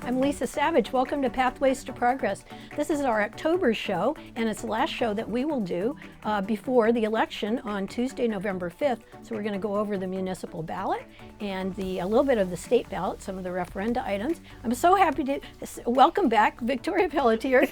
I'm Lisa Savage. Welcome to Pathways to Progress. This is our October show, and it's the last show that we will do before the election on Tuesday, November 5th. So we're going to go over the municipal ballot and a little bit of the state ballot, some of the referenda items. I'm so happy to welcome back Victoria Pelletier,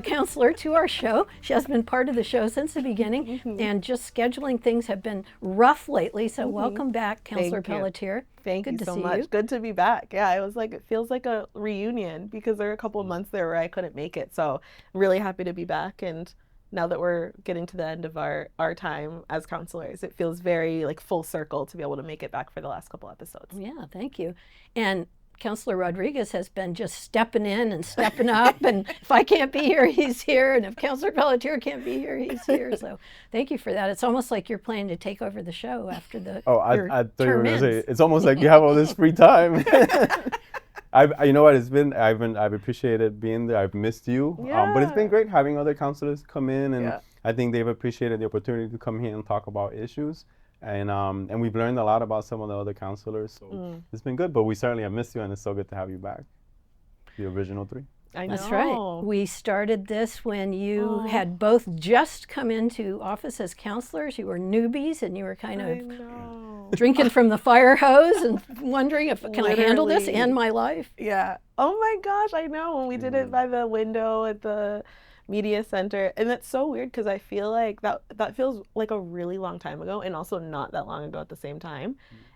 counselor, to our show. She has been part of the show since the beginning, and just scheduling things have been rough lately. So welcome back, Counselor Pelletier. Thank you so much. Good to be back. Yeah, it feels like a reunion because there were a couple of months there where I couldn't make it. So I'm really happy to be back. And now that we're getting to the end of our time as counselors, it feels very like full circle to be able to make it back for the last couple episodes. Yeah, thank you. And Counselor Rodriguez has been just stepping in and stepping up, and if I can't be here, he's here, and if Counselor Pelletier can't be here, he's here. So thank you for that. It's almost like you're planning to take over the show after the I thought you were going to say, it's almost like you have all this free time. You know what, I've appreciated being there. I've missed you, but it's been great having other counselors come in, and I think they've appreciated the opportunity to come here and talk about issues. And we've learned a lot about some of the other counselors, so it's been good. But we certainly have missed you, and it's so good to have you back. The original three. I know. That's right. We started this when you had both just come into office as counselors. You were newbies, and you were kind of drinking from the fire hose and wondering if can I handle this and my life. Yeah. Oh my gosh, I know. When we did it by the window at the media center, and that's so weird because I feel like that feels like a really long time ago, and also not that long ago at the same time.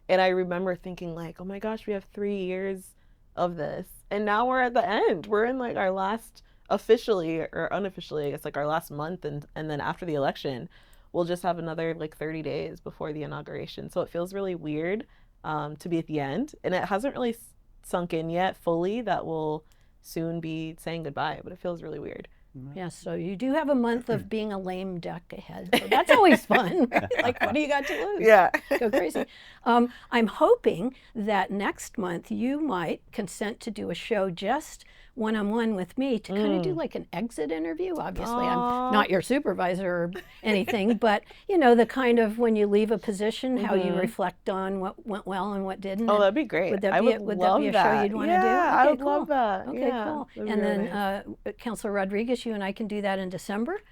And I remember thinking like, oh my gosh, we have 3 years of this, and now we're at the end. We're in like our last, officially or unofficially, I guess, like our last month, and then after the election we'll just have another like 30 days before the inauguration. So it feels really weird to be at the end, and it hasn't really sunk in yet fully that we'll soon be saying goodbye, but it feels really weird. Yeah, so you do have a month of being a lame duck ahead. So that's always fun. Right? Like, what do you got to lose? Yeah. Go crazy. I'm hoping that next month you might consent to do a show just one-on-one with me to kind of do like an exit interview. Obviously, I'm not your supervisor or anything, but you know, the kind of when you leave a position, how you reflect on what went well and what didn't. Oh, that'd be great. Would that be a show you'd want to do? Yeah, I would love that. Okay, cool. And then Counselor Rodriguez, you and I can do that in December.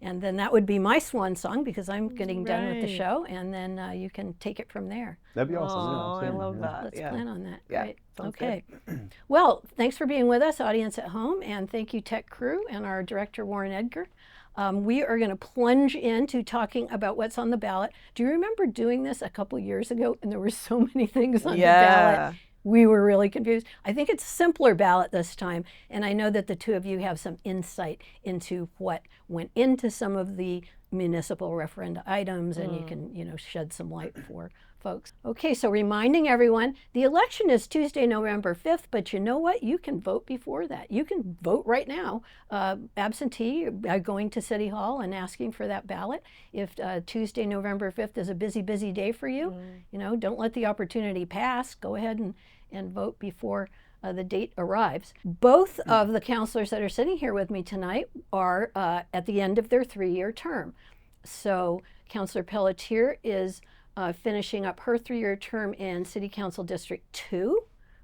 And then that would be my swan song because I'm getting done with the show, and then you can take it from there. That'd be awesome. Oh, I love that. Let's plan on that. Yeah, Great. Okay. Well, thanks for being with us, audience at home, and thank you, tech crew, and our director, Warren Edgar. We are going to plunge into talking about what's on the ballot. Do you remember doing this a couple years ago, and there were so many things on the ballot? We were really confused. I think it's a simpler ballot this time, and I know that the two of you have some insight into what went into some of the municipal referenda items, and you can, shed some light for folks. Okay, so reminding everyone, the election is Tuesday, November 5th, but you know what? You can vote before that. You can vote right now, absentee, going to City Hall and asking for that ballot. If Tuesday, November 5th is a busy, busy day for you, don't let the opportunity pass. Go ahead and vote before the date arrives. Both of the counselors that are sitting here with me tonight are at the end of their 3-year term. So Counselor Pelletier is finishing up her 3-year term in City Council District 2,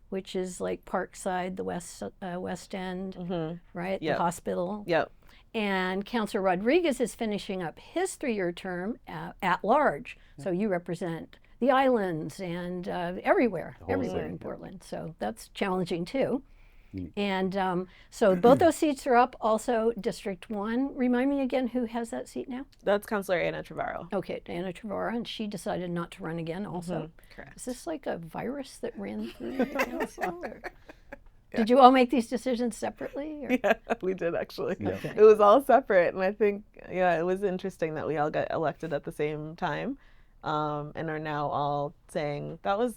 which is like Parkside, the West End, right? The hospital. Yep. And Counselor Rodriguez is finishing up his 3-year term at large. So you represent the islands and everywhere in Portland. So that's challenging too. And so both those seats are up. Also, District 1. Remind me again, who has that seat now? That's Counselor Anna Trevorrow. Okay, Anna Trevorrow, and she decided not to run again also. Correct. Is this like a virus that ran through the council? Did you all make these decisions separately? Or? Yeah, we did actually. Yeah. Okay. It was all separate, and I think, it was interesting that we all got elected at the same time. And are now all saying that was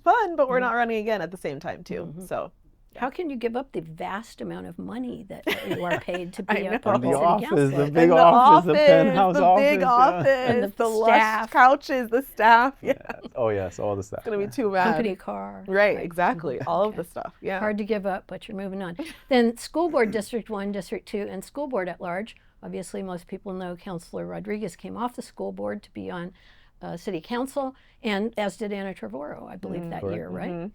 fun, but we're not running again at the same time too. So how can you give up the vast amount of money that you are paid to be up And on the the city office, council? the big office, the penthouse the office. big office, And the lush staff. couches, the staff. Yeah, Oh yes, all the stuff. it's gonna be too bad. Company car. Right, exactly. All of the stuff. Yeah. Hard to give up, but you're moving on. Then School Board District 1, District 2, and School Board at Large. Obviously, most people know Counselor Rodriguez came off the school board to be on City Council, and as did Anna Trevorrow, I believe, that year, right?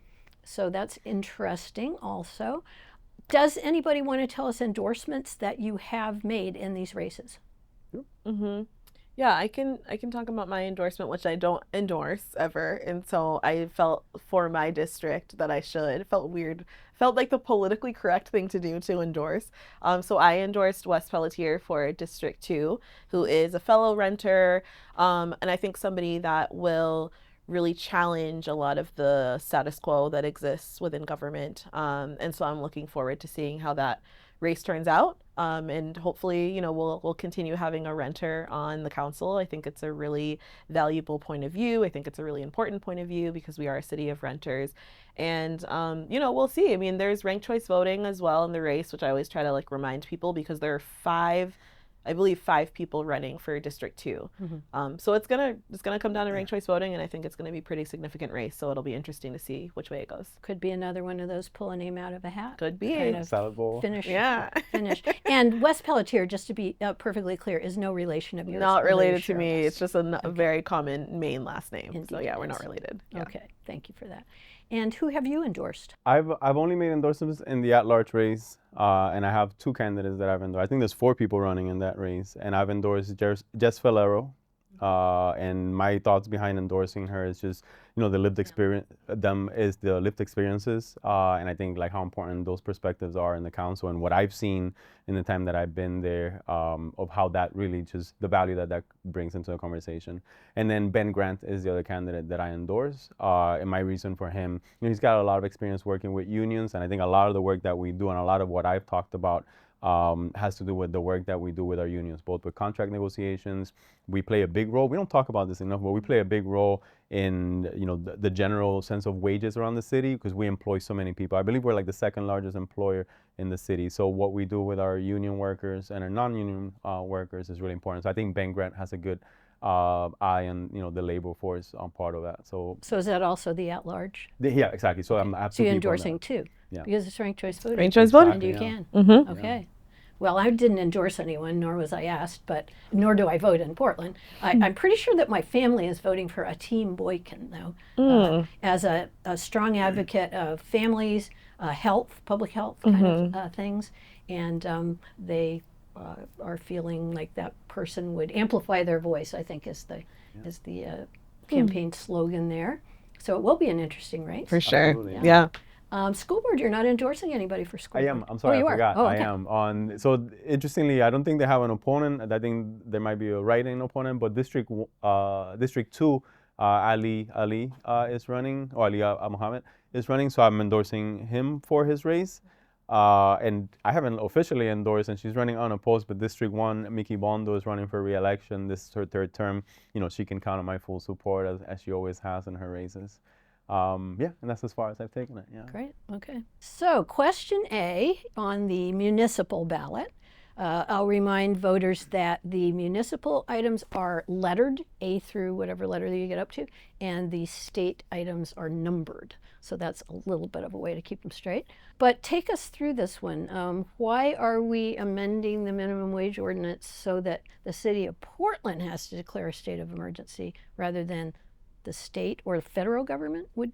So that's interesting also. Does anybody want to tell us endorsements that you have made in these races? Mm-hmm. Yeah, I can talk about my endorsement, which I don't endorse ever, and so I felt for my district that I should. It felt weird, felt like the politically correct thing to do to endorse. So I endorsed Wes Pelletier for District 2, who is a fellow renter, and I think somebody that will really challenge a lot of the status quo that exists within government. And so I'm looking forward to seeing how that race turns out. And hopefully, you know, we'll continue having a renter on the council. I think it's a really valuable point of view. I think it's a really important point of view because we are a city of renters. And you know, we'll see. I mean, there's ranked choice voting as well in the race, which I always try to like remind people because there are I believe five people running for District 2. So it's gonna come down to ranked choice voting, and I think it's gonna be a pretty significant race. So it'll be interesting to see which way it goes. Could be another one of those pull a name out of a hat. Could be. Kind of Salad bowl. finish. Yeah. Finish. And Wes Pelletier, just to be perfectly clear, is no relation of yours. Not although you're related to sure of me. us. It's just a very common main last name. Indeed So yeah, it we're not is. related. Yeah. Okay, thank you for that. And who have you endorsed? I've only made endorsements in the at-large race, and I have two candidates that I've endorsed. I think there's 4 people running in that race, and I've endorsed Jess Valero. And my thoughts behind endorsing her is just, you know, the lived experiences, and I think like how important those perspectives are in the council and what I've seen in the time that I've been there, of how that really just the value that brings into the conversation. And then Ben Grant is the other candidate that I endorse, and my reason for him, you know, he's got a lot of experience working with unions, and I think a lot of the work that we do and a lot of what I've talked about has to do with the work that we do with our unions, both with contract negotiations. We play a big role. We don't talk about this enough, but we play a big role in, you know, the general sense of wages around the city because we employ so many people. I believe we're like the 2nd largest employer in the city. So what we do with our union workers and our non-union workers is really important. So I think Ben Grant has a good eye on, you know, the labor force on part of that. So is that also the at-large? yeah, exactly. So I'm So you're endorsing 2? Yeah. Because it's ranked choice voting. Ranked choice voting. And you Yeah. can. Mm-hmm. Okay. Well, I didn't endorse anyone, nor was I asked, but nor do I vote in Portland. I'm pretty sure that my family is voting for Ateem Boykin, though, as a strong advocate of families, health, public health kind of things. And they are feeling like that person would amplify their voice, I think is the campaign slogan there. So it will be an interesting race. For sure. Absolutely, Yeah. School board, you're not endorsing anybody for school I board. am. I'm sorry, you I forgot. are? Oh, okay. I am on. So interestingly, I don't think they have an opponent. I think there might be a write-in opponent, but District 2, Ali is running, or Ali Muhammad is running. So I'm endorsing him for his race. And I haven't officially endorsed, and she's running unopposed. But District 1, Mickey Bondo is running for re-election. This is her 3rd term. You know, she can count on my full support as she always has in her races. Yeah, and that's as far as I've taken it. Yeah. Great. Okay. So, question A on the municipal ballot. I'll remind voters that the municipal items are lettered, A through whatever letter that you get up to, and the state items are numbered. So that's a little bit of a way to keep them straight. But take us through this one. Why are we amending the minimum wage ordinance so that the city of Portland has to declare a state of emergency rather than the state or the federal government would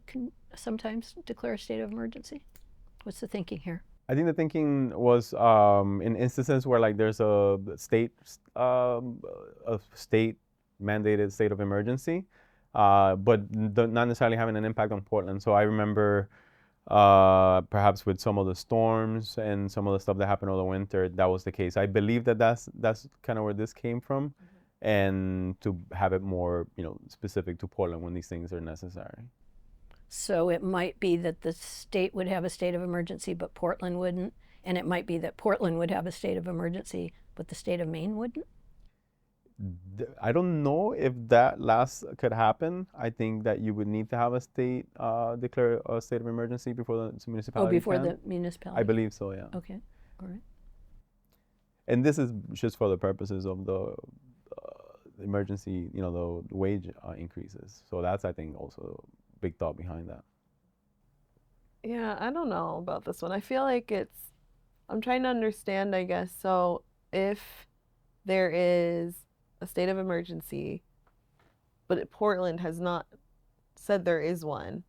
sometimes declare a state of emergency? What's the thinking here? I think the thinking was in instances where like there's a state mandated state of emergency, but not necessarily having an impact on Portland. So I remember perhaps with some of the storms and some of the stuff that happened over the winter, that was the case. I believe that that's kind of where this came from. And to have it more, you know, specific to Portland when these things are necessary. So it might be that the state would have a state of emergency, but Portland wouldn't. And it might be that Portland would have a state of emergency, but the state of Maine wouldn't. I don't know if that last could happen. I think that you would need to have a state declare a state of emergency before the municipality. Oh, before can. the municipality. I believe so. Yeah. Okay. All right. And this is just for the purposes of the emergency, you know, the wage increases. So that's, I think, also a big thought behind that. Yeah, I don't know about this one. I feel like I'm trying to understand, I guess. So if there is a state of emergency, but Portland has not said there is one,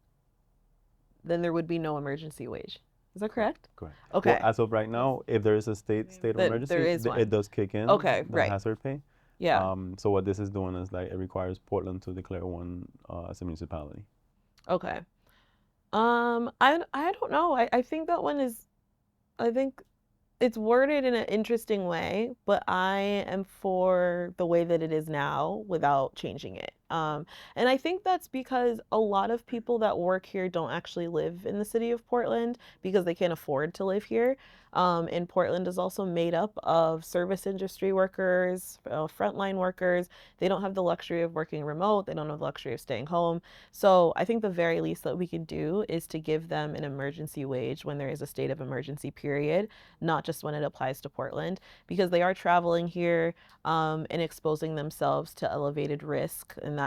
then there would be no emergency wage. Is that correct? Correct. Okay. Well, as of right now, if there is a state of emergency, there is one. it does kick in. Okay, the right. hazard pay. Yeah. So what this is doing is like it requires Portland to declare one as a municipality. Okay. I don't know. I think that one is, I think it's worded in an interesting way, but I am for the way that it is now without changing it. And I think that's because a lot of people that work here don't actually live in the city of Portland because they can't afford to live here. And Portland is also made up of service industry workers, frontline workers. They don't have the luxury of working remote. They don't have the luxury of staying home. So I think the very least that we can do is to give them an emergency wage when there is a state of emergency period, not just when it applies to Portland, because they are traveling here and exposing themselves to elevated risk, and that,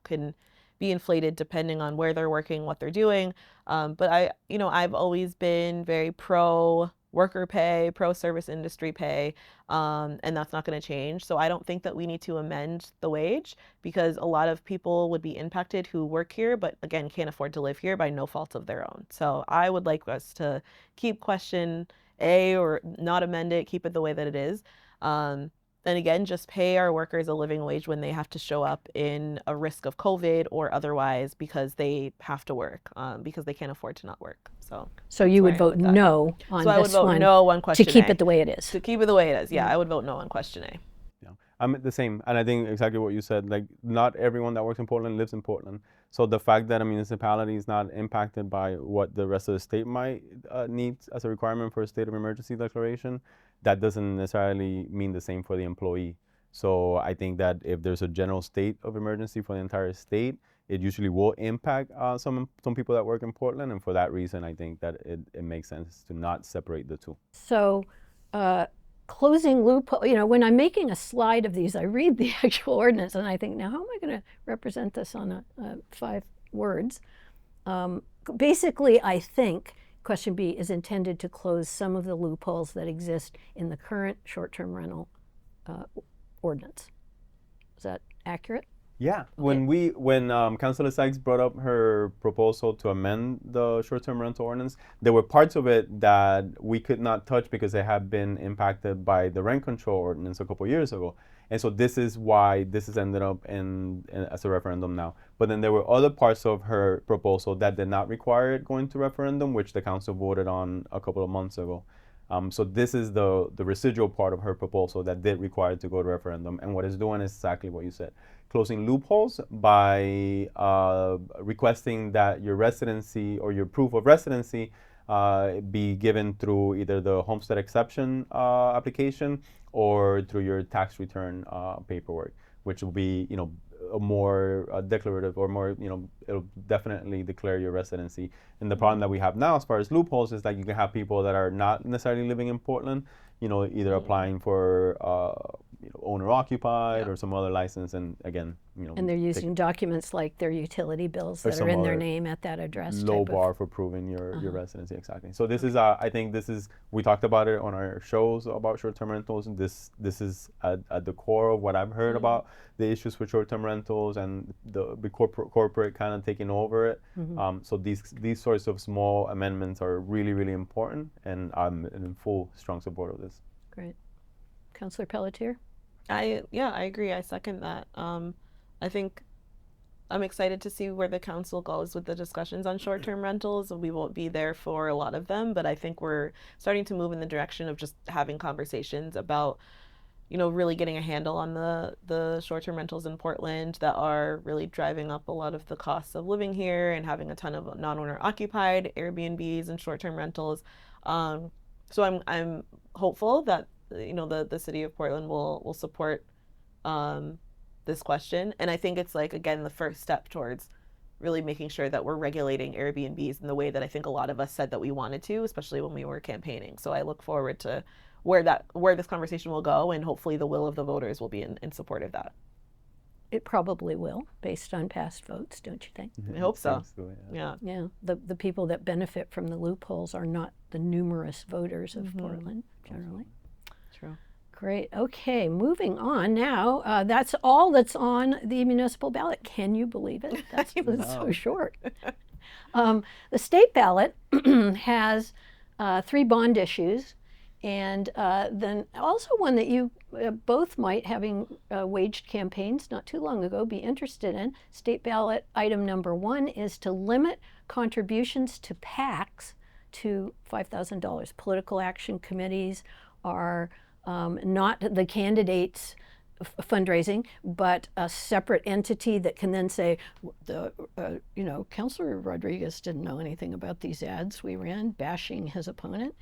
can be inflated depending on where they're working, what they're doing. But I've always been very pro worker pay, pro service industry pay, and that's not going to change. So I don't think that we need to amend the wage because a lot of people would be impacted who work here, but again, can't afford to live here by no fault of their own. So I would like us to keep question A or not amend it, keep it the way that it is. And again, just pay our workers a living wage when they have to show up in a risk of COVID or otherwise because they have to work, because they can't afford to not work. So you would vote no on this one. So I would vote no on question A. To keep A. it the way it is. To keep it the way it is, yeah. I would vote no on question A. Yeah, I'm the same, and I think exactly what you said. Like, not everyone that works in Portland lives in Portland. So the fact that a municipality is not impacted by what the rest of the state might need as a requirement for a state of emergency declaration, that doesn't necessarily mean the same for the employee. So I think that if there's a general state of emergency for the entire state, it usually will impact some people that work in Portland, and for that reason, I think that it makes sense to not separate the two. So, closing loophole. When I'm making a slide of these, I read the actual ordinance, and I think, now how am I going to represent this on 5 words? Basically, I think question B is intended to close some of the loopholes that exist in the current short-term rental ordinance. Is that accurate? Yeah, when Councilor Sykes brought up her proposal to amend the short-term rental ordinance, there were parts of it that we could not touch because they had been impacted by the rent control ordinance a couple years ago. And so this is why this has ended up as a referendum now. But then there were other parts of her proposal that did not require it going to referendum, which the council voted on a couple of months ago. So this is the residual part of her proposal that did require it to go to referendum. And what it's doing is exactly what you said. Closing loopholes by requesting that your residency or your proof of residency be given through either the homestead exception application or through your tax return paperwork, which will be, a more declarative or more, it'll definitely declare your residency. And the problem that we have now as far as loopholes is that you can have people that are not necessarily living in Portland, either applying for owner occupied or some other license, and again, and they're using documents like their utility bills that are in their name at that address. Low bar for proving your residency, exactly. So this is, I think we talked about it on our shows about short-term rentals, and this is at the core of what I've heard about the issues with short-term rentals and the corporate kind of taking over it. So these sorts of small amendments are really, really important, and I'm in full strong support of this. Great. Councilor Pelletier? I agree. I second that. I think I'm excited to see where the council goes with the discussions on short-term rentals. We won't be there for a lot of them, but I think we're starting to move in the direction of just having conversations about, really getting a handle on the short-term rentals in Portland that are really driving up a lot of the costs of living here and having a ton of non-owner occupied Airbnbs and short-term rentals. So I'm hopeful that the city of Portland will support this question. And I think it's again, the first step towards really making sure that we're regulating Airbnbs in the way that I think a lot of us said that we wanted to, especially when we were campaigning. So I look forward to where this conversation will go, and hopefully the will of the voters will be in support of that. It probably will, based on past votes, don't you think? I hope so. Yeah. The people that benefit from the loopholes are not the numerous voters of Portland, generally. True. Great. Okay, moving on now. That's all that's on the municipal ballot. Can you believe it? That's so short. The state ballot has 3 bond issues, and then also one that you both might, having waged campaigns not too long ago, be interested in. State ballot item number 1 is to limit contributions to PACs to $5,000. Political action committees are not the candidates' fundraising, but a separate entity that can then say, Councilor Rodriguez didn't know anything about these ads we ran bashing his opponent.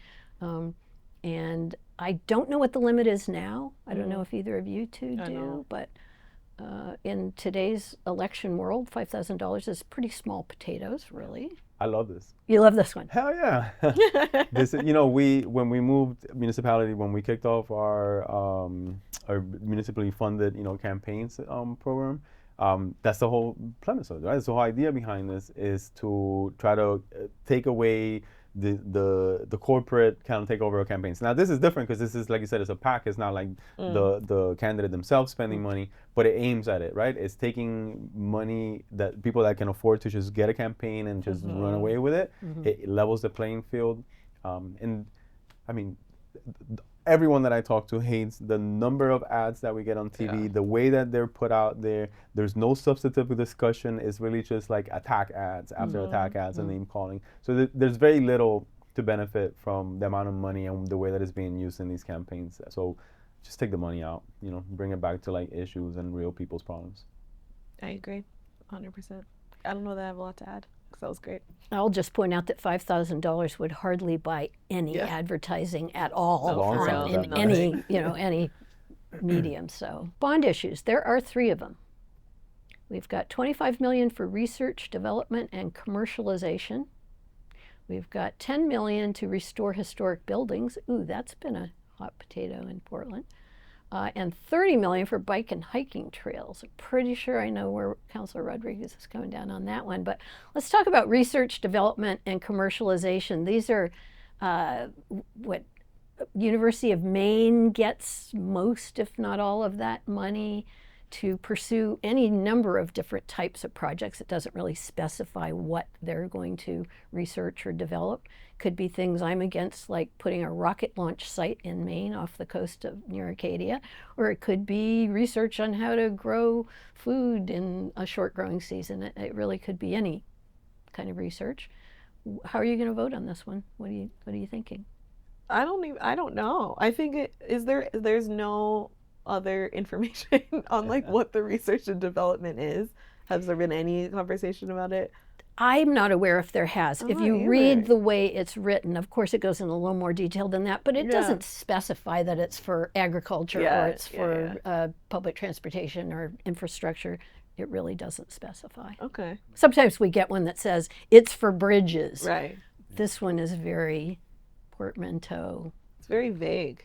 And I don't know what the limit is now. I don't know if either of you two do, but in today's election world, $5,000 is pretty small potatoes, really. I love this. You love this one? Hell yeah! This, when we moved municipality, when we kicked off our municipally funded, campaigns program, that's the whole premise of it, right? That's the whole idea behind this, is to try to take away the corporate kind of take over of campaigns. Now this is different because this is, like you said, it's a PAC. It's not like the candidate themselves spending money, but it aims at it, right? It's taking money that people that can afford to just get a campaign and just run away with it. It levels the playing field, and I mean, everyone that I talk to hates the number of ads that we get on TV, the way that they're put out there. There's no substantive discussion. It's really just like attack ads after attack ads and name calling. So there's very little to benefit from the amount of money and the way that it's being used in these campaigns. So just take the money out, bring it back to like issues and real people's problems. I agree, 100%. I don't know that I have a lot to add. That was great. I'll just point out that $5,000 would hardly buy any advertising at all in any medium. So bond issues, there are 3 of them. We've got $25 million for research, development, and commercialization. We've got $10 million to restore historic buildings. Ooh, that's been a hot potato in Portland. And $30 million for bike and hiking trails. I'm pretty sure I know where Councilor Rodriguez is coming down on that one. But let's talk about research, development, and commercialization. These are what University of Maine gets most, if not all, of that money to pursue any number of different types of projects. It doesn't really specify what they're going to research or develop. Could be things I'm against, like putting a rocket launch site in Maine off the coast of near Acadia, or it could be research on how to grow food in a short growing season. It really could be any kind of research. How are you going to vote on this one? What are you thinking? I don't know. I think there's no other information on like what the research and development is. Has there been any conversation about it? I'm not aware if there has. If you read the way it's written, of course it goes in a little more detail than that, but it doesn't specify that it's for agriculture or it's for public transportation or infrastructure. It really doesn't specify. Okay. Sometimes we get one that says it's for bridges. Right. This one is very portmanteau. It's very vague.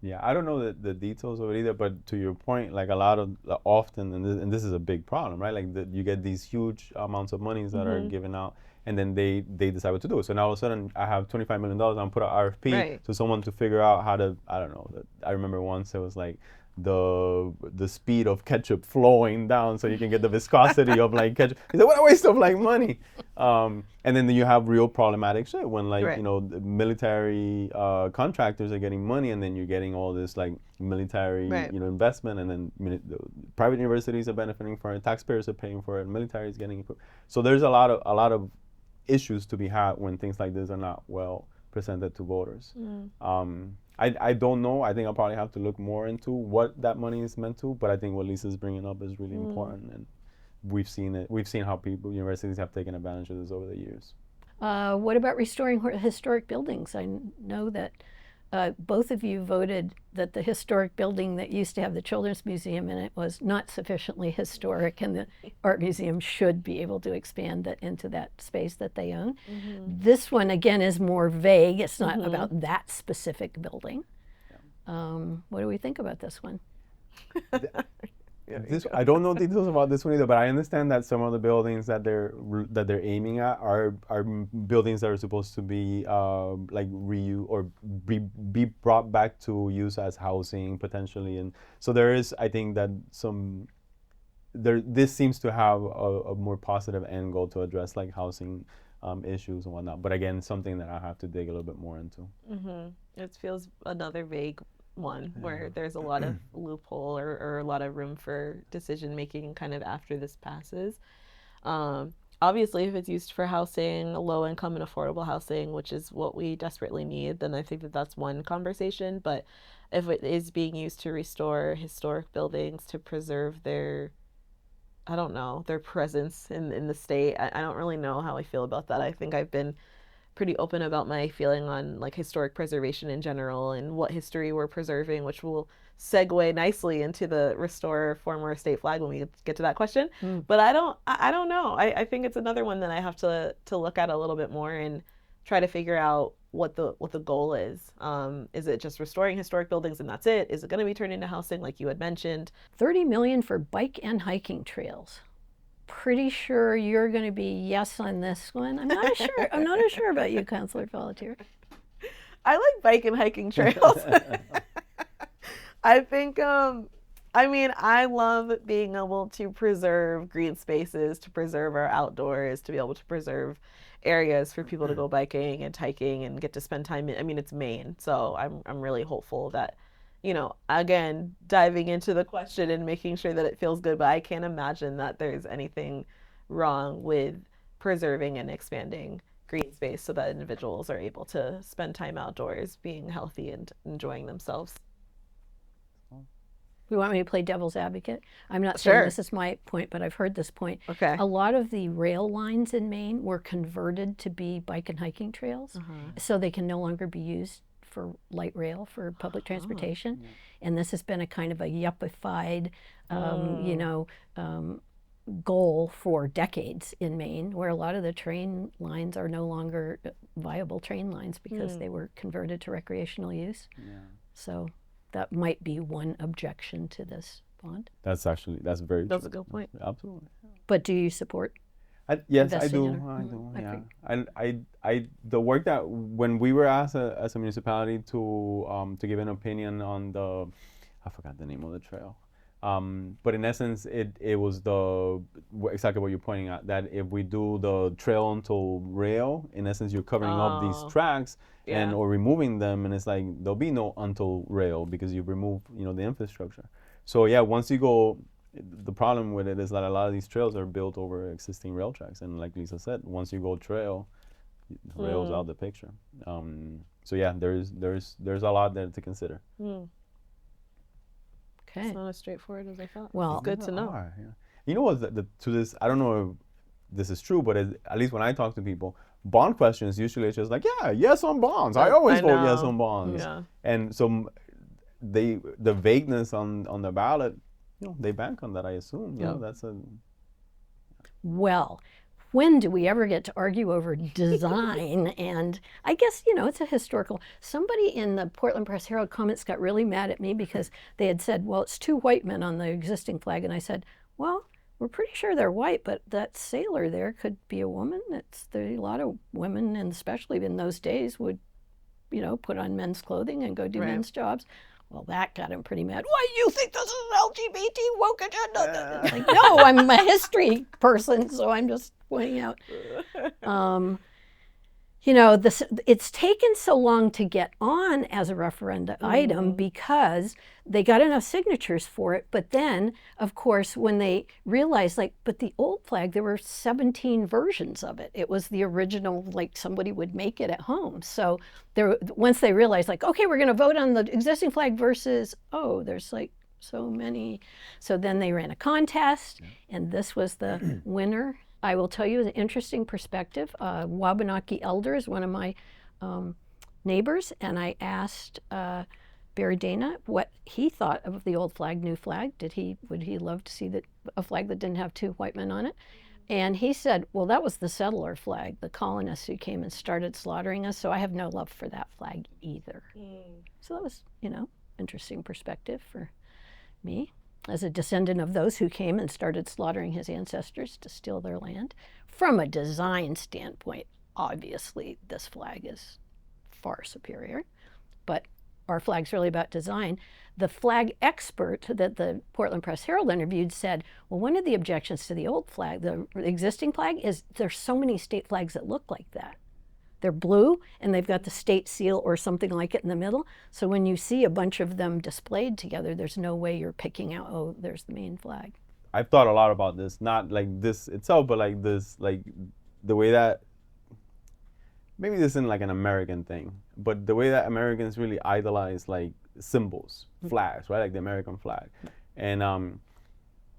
Yeah, I don't know the details of it either, but to your point, like often, and this is a big problem, right? Like you get these huge amounts of monies that are given out, and then they decide what to do. So now all of a sudden, I have $25 million, I'm put an RFP to someone to figure out how to, I don't know. I remember once it was like the speed of ketchup flowing down so you can get the viscosity of like ketchup. He said, what a waste of like money. And then you have real problematic shit when like, the military contractors are getting money and then you're getting all this like military, investment, and then the private universities are benefiting from it, taxpayers are paying for it, military is getting it. So there's a lot of issues to be had when things like this are not well presented to voters. I don't know. I think I'll probably have to look more into what that money is meant to, but I think what Lisa's bringing up is really important, and we've seen it. We've seen how universities have taken advantage of this over the years. What about restoring historic buildings? I know that both of you voted that the historic building that used to have the Children's Museum in it was not sufficiently historic, and the Art Museum should be able to expand that into that space that they own. This one, again, is more vague. It's not about that specific building. What do we think about this one? I don't know details about this one either, but I understand that some of the buildings that they're aiming at are buildings that are supposed to be like reused or be brought back to use as housing potentially, and so there is, I think, that some this seems to have a more positive end goal to address like housing issues and whatnot. But again, something that I have to dig a little bit more into. It feels another vague one where there's a lot of loophole or a lot of room for decision making kind of after this passes. Obviously, if it's used for housing, low income and affordable housing, which is what we desperately need, then I think that that's one conversation. But if it is being used to restore historic buildings, to preserve their, I don't know, their presence in the state, I don't really know how I feel about that. I think I've been pretty open about my feeling on like historic preservation in general and what history we're preserving, which will segue nicely into the restore former state flag when we get to that question. But I don't know. I think it's another one that I have to look at a little bit more and try to figure out what the goal is. Is it just restoring historic buildings and that's it? Is it going to be turned into housing like you had mentioned? $30 million for bike and hiking trails. Pretty sure you're going to be yes on this one. I'm not sure. I'm not as sure about you, Councilor Pelletier. I like bike and hiking trails. I think, I mean, I love being able to preserve green spaces, to preserve our outdoors, to be able to preserve areas for people to go biking and hiking and get to spend time in. I mean, it's Maine, so I'm really hopeful that, you know, again, diving into the question and making sure that it feels good, but I can't imagine that there's anything wrong with preserving and expanding green space so that individuals are able to spend time outdoors, being healthy and enjoying themselves. You want me to play devil's advocate? I'm not saying this is my point, but I've heard this point. Okay. A lot of the rail lines in Maine were converted to be bike and hiking trails, so they can no longer be used for light rail for public transportation. And this has been a kind of a yuppified, goal for decades in Maine, where a lot of the train lines are no longer viable train lines because they were converted to recreational use. So that might be one objection to this bond. That's very true. That's a good point. Absolutely. But do you support? Yes, I do. investing in I it? do. Yeah. I the work that when we were asked as a municipality to give an opinion on I forgot the name of the trail. But in essence, it was exactly what you're pointing at, that if we do the trail until rail, in essence, you're covering up these tracks or removing them, and it's like there'll be no until rail because you remove, the infrastructure. So yeah, once you go, the problem with it is that a lot of these trails are built over existing rail tracks, and like Lisa said, once you go trail, the rail's out the picture. So yeah, there's a lot there to consider. Okay. It's not as straightforward as I thought. Well, it's good to know. You know what? To this, I don't know if this is true, but at least when I talk to people, bond questions usually it's just like, yeah, yes on bonds. I always vote yes on bonds. Yeah. And so the vagueness on the ballot, they bank on that. I assume. That's a. Well, when do we ever get to argue over design? And I guess, it's a historical. Somebody in the Portland Press Herald comments got really mad at me because they had said, well, it's 2 white men on the existing flag. And I said, well, we're pretty sure they're white, but that sailor there could be a woman. There a lot of women, and especially in those days, would, put on men's clothing and go do men's jobs. Well, that got him pretty mad. Why, you think this is an LGBT woke agenda? It's like, no, I'm a history person, so I'm just pointing out. It's taken so long to get on as a referenda item because they got enough signatures for it. But then, of course, when they realized, but the old flag, there were 17 versions of it. It was the original, somebody would make it at home. So once they realized, okay, we're going to vote on the existing flag versus, there's so many. So then they ran a contest, and this was the winner. I will tell you an interesting perspective. Wabanaki Elder is one of my neighbors, and I asked Barry Dana what he thought of the old flag, new flag. Would he love to see a flag that didn't have 2 white men on it? And he said, well, that was the settler flag, the colonists who came and started slaughtering us, so I have no love for that flag either. So that was, interesting perspective for me, as a descendant of those who came and started slaughtering his ancestors to steal their land. From a design standpoint, obviously this flag is far superior, but our flag's really about design. The flag expert that the Portland Press Herald interviewed said, well, one of the objections to the old flag, the existing flag, is there's so many state flags that look like that. They're blue and they've got the state seal or something like it in the middle. So when you see a bunch of them displayed together, there's no way you're picking out, oh, there's the Maine flag. I've thought a lot about this, not like this itself, but like this, like the way that, maybe this isn't like an American thing, but the way that Americans really idolize like symbols, flags, right? Like the American flag. And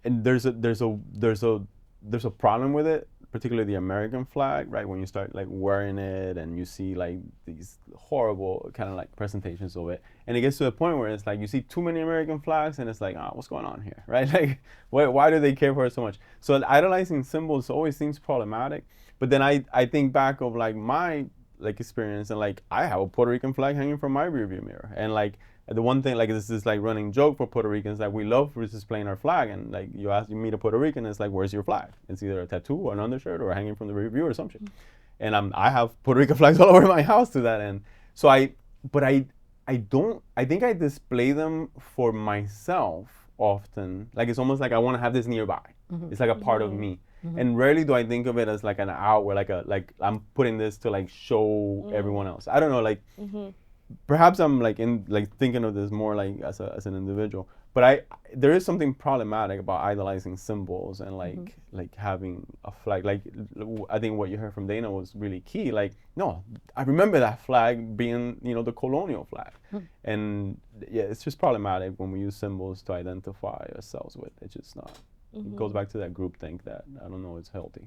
there's a problem with it, particularly the American flag, right? When you start like wearing it and you see like these horrible kind of like presentations of it, and it gets to a point where it's like you see too many American flags and it's like, oh, what's going on here, right? Like, why do they care for it so much? So idolizing symbols always seems problematic. But then I think back of like my like experience, and like I have a Puerto Rican flag hanging from my rearview mirror, and like the one thing, like this is like running joke for Puerto Ricans, like we love displaying our flag, and like you meet a Puerto Rican, it's like, where's your flag? It's either a tattoo or an undershirt or hanging from the rear view or some shit. And I have Puerto Rican flags all over my house to that end. So I think I display them for myself often. Like it's almost like I want to have this nearby. It's like a part of me. And rarely do I think of it as like an out where like I'm putting this to like show everyone else. I don't know, like perhaps I'm like thinking of this more like as an individual, but there is something problematic about idolizing symbols and like having a flag. Like I think what you heard from Dana was really key. Like, no, I remember that flag being, the colonial flag. And yeah, it's just problematic when we use symbols to identify ourselves with. It's just not. It goes back to that groupthink that I don't know is healthy.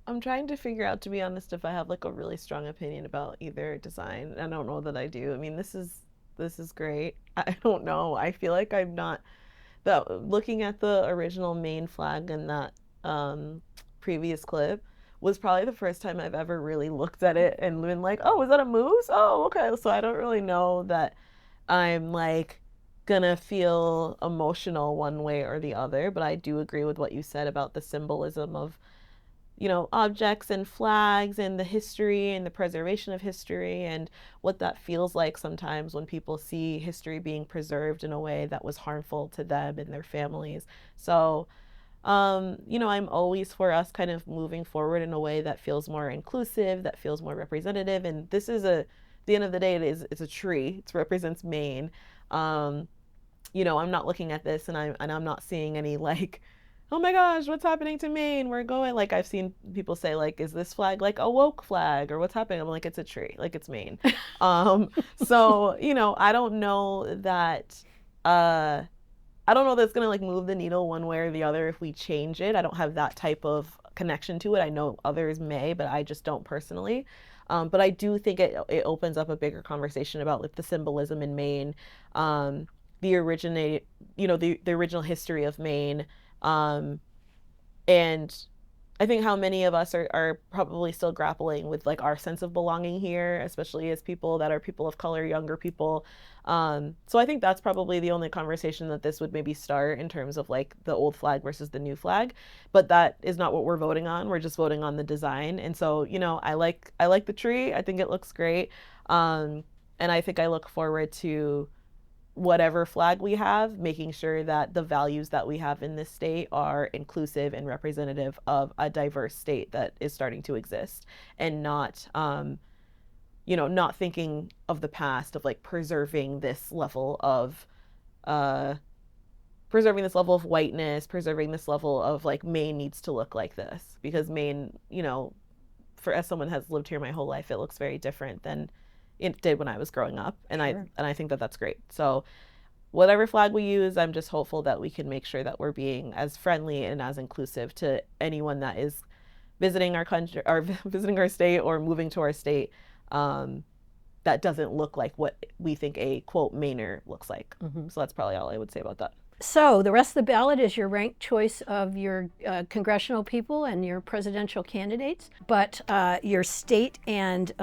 I'm trying to figure out, to be honest, if I have like a really strong opinion about either design. I don't know that I do. I mean, this is great. I don't know. I feel like I'm not. Looking at the original Maine flag in that previous clip was probably the first time I've ever really looked at it and been like, oh, is that a moose? Oh, okay. So I don't really know that I'm like gonna feel emotional one way or the other, but I do agree with what you said about the symbolism of objects and flags and the history and the preservation of history and what that feels like sometimes when people see history being preserved in a way that was harmful to them and their families. So, I'm always for us kind of moving forward in a way that feels more inclusive, that feels more representative. And this is at the end of the day, it's a tree. It represents Maine. I'm not looking at this and I'm not seeing any like, oh my gosh, what's happening to Maine? We're going, like I've seen people say like, is this flag like a woke flag or what's happening? I'm like, it's a tree, like it's Maine. So, I don't know that, that's gonna like move the needle one way or the other if we change it. I don't have that type of connection to it. I know others may, but I just don't personally. But I do think it opens up a bigger conversation about like the symbolism in Maine, the original history of Maine. And I think how many of us are probably still grappling with like our sense of belonging here, especially as people that are people of color, younger people. So I think that's probably the only conversation that this would maybe start in terms of like the old flag versus the new flag. But that is not what we're voting on. We're just voting on the design. And so, I like the tree. I think it looks great. And I think I look forward to whatever flag we have, making sure that the values that we have in this state are inclusive and representative of a diverse state that is starting to exist, and not, not thinking of the past of like preserving this level of whiteness, preserving this level of like Maine needs to look like this, because Maine, as someone has lived here my whole life, it looks very different than it did when I was growing up. And Sure. I think that that's great. So whatever flag we use, I'm just hopeful that we can make sure that we're being as friendly and as inclusive to anyone that is visiting our country or visiting our state or moving to our state, that doesn't look like what we think a quote Mainer looks like. So that's probably all I would say about that. So the rest of the ballot is your ranked choice of your congressional people and your presidential candidates, but your state and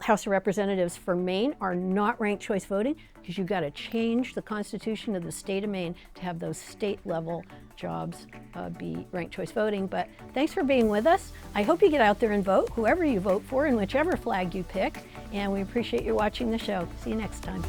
House of Representatives for Maine are not ranked choice voting, because you've got to change the Constitution of the state of Maine to have those state level jobs be ranked choice voting. But thanks for being with us. I hope you get out there and vote, whoever you vote for and whichever flag you pick. And we appreciate you watching the show. See you next time.